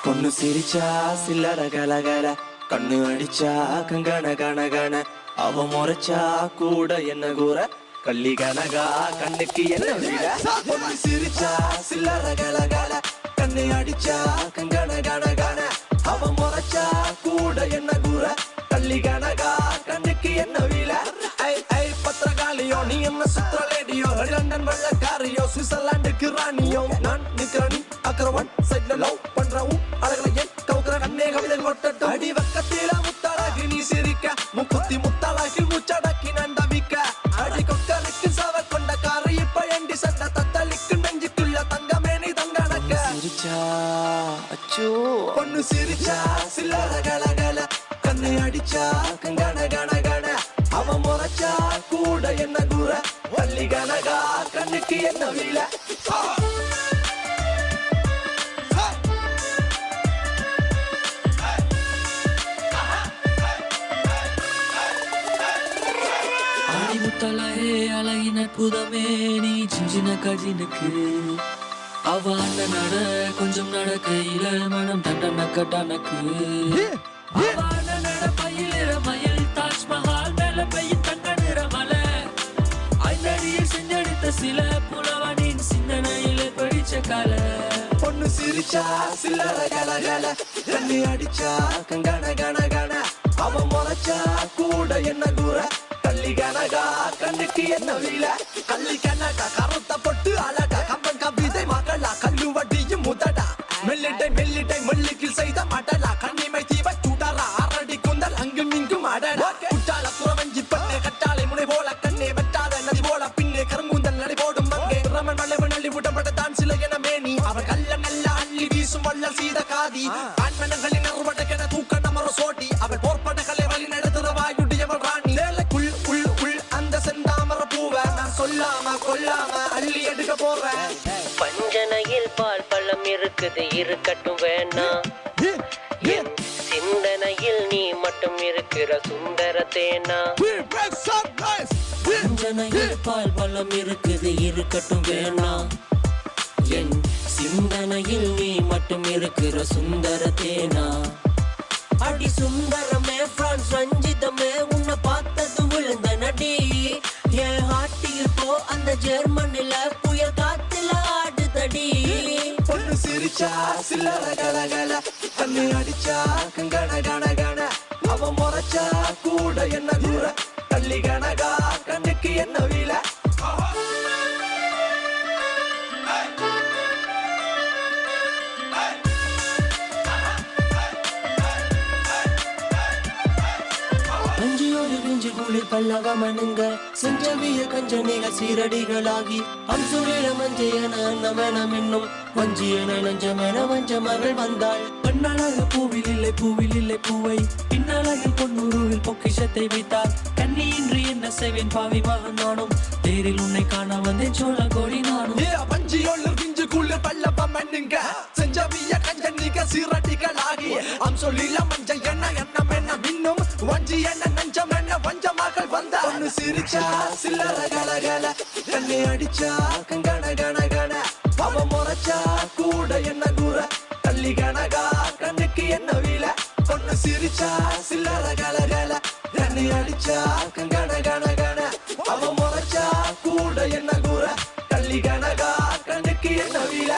பொண்ணு சிரிச்சா சில்லற கலகல, கண்ணு அடிச்சா கங்கன கனகன, அவ முறைச்சா கூட என்ன கூற, கள்ளி கனகா கண்ணுக்கு என்ன வீட. பொண்ணு சிரிச்சா சில்லற கலகல, கண்ணு அடிச்சா கங்கன கனகன, அவ முறைச்சா கூட என்ன கூற, கள்ளி கனகா கண்ணுக்கு என்ன வீல. ஐ ஐ பத்திரகாளியோ நீ என்ன சுத்திர லேடியோ, லண்டன் வெள்ளக்காரியோ சுவிட்சர்லாந்துக்கு ராணியோ, நான் நிக்கிறனி அக்கரவன் சைட்ல லவ் பண்றவும் அழகலையே கவுக்குற கண்ணே கவிதை கொட்டட்டும். அடி வக்கத்தில முத்தழகு நீ சிரிக்க, முக்குத்தி முத்தழகில் முச்சடக்கி நண்டவிக்க, அடி கொக்கலுக்கு சவ கொண்ட காரை இப்ப எண்டி சண்ட தத்தளிக்கு நெஞ்சுக்குள்ள தங்கமே நீ தங்கடக்க. சிரிச்சா அச்சோ பொண்ணு சிரிச்சா சில்லற கலகல, கண்ணு அடிச்சா கங்கன கனகன, அவ முறைச்சா கூட என்ன கூற, வள்ளி கனகா கண்ணுக்கு என்ன வீல. ஆடிமுத்தலையே அழகின புதமே நீ சின்ன கஜினுக்கு, அவ அண்ணன் நட கொஞ்சம் நடக்கையில மனம் தண்டன கட்டனக்கு, அவ அண்ணன் நட பயிலிற மயில் தாஜ்மஹால் மேல பெய்யும் தங்க நிற மலை, ஐநடியில் செஞ்சடித்த சில புலவனின் சிந்தனையில படிச்ச கலை. பொண்ணு சிரிச்சா சில்லற கலகல, கண்ணு அடிச்சா கங்கன கனகன, அவ முறைச்சா கூட என்ன கூற, கள்ளி கனகா கண்ணுக்கு என்ன வீல. கள்ளி கனகா கருத்த பொட்டு அழகா, கம்பன் கவிதை மகளா, கல்லு வட்டியும் முதடா, மெல்லிட்டை மெல்லிட்டை மெல்லிக்கில் செய்த மடலா, கண்ணிமை தீவ சுடரா, அரடி குந்தல் அங்கும் இங்கும் அடடா, குட்டால குறவஞ்சி பண்ணே கட்டாலை முனை போல, கண்ணே வெட்டாத நதி போல பின்னே கருங்குந்தல் நடி போடும் மங்கே, ரமன் வளைவு நள்ளி உடம்பட தான் சில என மேனி, அவ கல்ல நல்ல அள்ளி வீசும் வள்ளல் சீத காதி, ஆண்மனங்களின் அறுவடைக்கென தூக்க நமர சோட்டி, அவள் போர்ப்படைகளை வழி நடத்துற வாயுடையவள் ராணி, வேலைக்குள் உள் உள் அந்த செந்தாமர பூவ நான் சொல்லாம கொல்லாம அள்ளி எடுக்க போறேன். பஞ்சனையில் பால் பழம் இருக்குது இருக்கட்டும் வேணாம், என் சிந்தனையில் நீ மட்டும் இருக்கிற சுந்தர தேனா. பஞ்சனையில் பால் பழம் இருக்குது இருக்கட்டும் வேணாம், என் சிந்தனையில் நீ மட்டும் இருக்கிற சுந்தர தேனா. அடி சுந்தரமே பிரான்ஸ் ரஞ்சிதமே, உன்னை பார்த்தது விழுந்த நடி, என் ஹாட்டில் போ அந்த ஜெர்மனில புயல் காத்துல ஆடுதடி. பொண்ணு சிரிச்சா சில்லற கலகல, கண்ணு அடிச்சா கங்கன கனகன, அவ முறைச்சா கூட என்ன கூற, கள்ளி கனகா கண்ணுக்கு என்ன வீல. அஞ்சியோடு நெஞ்சு குளிர் பல்லவமனுங்க, செஞ்சவிய கஞ்சனிக சீரடிகளாகி, அம்சுரில மஞ்சையன அன்னமெனம் என்னும் வஞ்சியன நஞ்சமென வஞ்ச மகள் வந்தாள். பெண்ணழகு பூவில் இல்லை பூவில் இல்லை பூவை, பின்னழகில் பொன்னுருவில் பொக்கிஷத்தை வைத்தார். கண்ணியின்றி என்ன செய்வேன் பாவி மகன் நானும், தேரில் உன்னை காண வந்தேன் சோழ கோடி நானும். பஞ்சியோடு நெஞ்சு குளிர் பல்லவமனுங்க, செஞ்சவிய கஞ்சனிக சீரடிகளாகி, அம்சுரில மஞ்சையன அன்னமெனம் இன்னும் வஞ்சி என்ன நஞ்சம் என்ன வஞ்ச மகள் வந்தா. பொண்ணு சிரிச்சா சில்லற கலகல, கண்ணு அடிச்சா கங்கன கனகன, அவ முறைச்சா கூட என்ன கூற, கள்ளி கனகா கண்ணுக்கு என்ன வீல. பொண்ணு சிரிச்சா சில்லற கலகல, கண்ணு அடிச்சா கங்கன கனகன, அவ முறைச்சா கூட என்ன கூற, கள்ளி கனகா கண்ணுக்கு என்ன வீல.